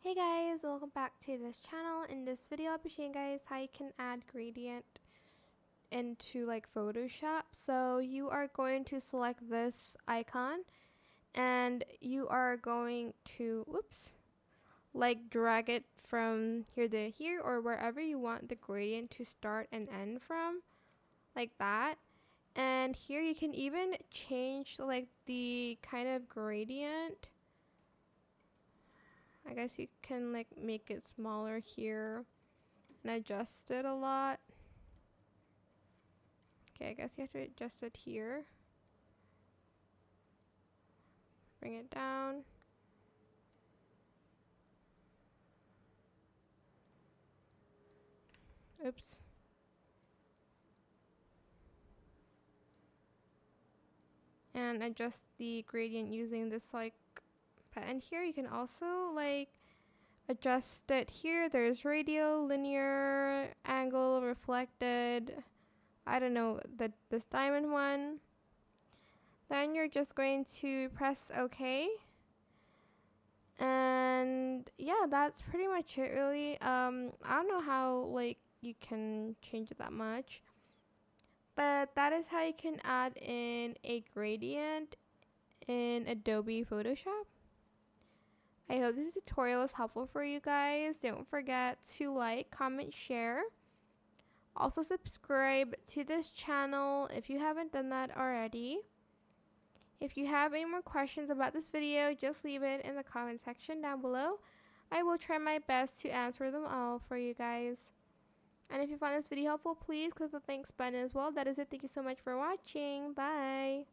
Hey guys, welcome back to this channel. In this video I'll be showing you guys how you can add gradient into like Photoshop. So you are going to select this icon and you are going to like drag it from here to here or wherever you want the gradient to start and end from, like that. And here you can even change like the kind of gradient. I guess you can like make it smaller here and adjust it a lot. Okay, I guess you have to adjust it here. Bring it down. Oops. And adjust the gradient using this like pen here. You can also like adjust it here. There's radial, linear, angle, reflected. I don't know, this diamond one. Then you're just going to press OK. And yeah, that's pretty much it really. I don't know how like you can change it that much, but that is how you can add in a gradient in Adobe Photoshop. I hope this tutorial is helpful for you guys. Don't forget to like, comment, share. Also subscribe to this channel if you haven't done that already. If you have any more questions about this video, just leave it in the comment section down below. I will try my best to answer them all for you guys. And if you found this video helpful, please click the thanks button as well. That is it. Thank you so much for watching. Bye.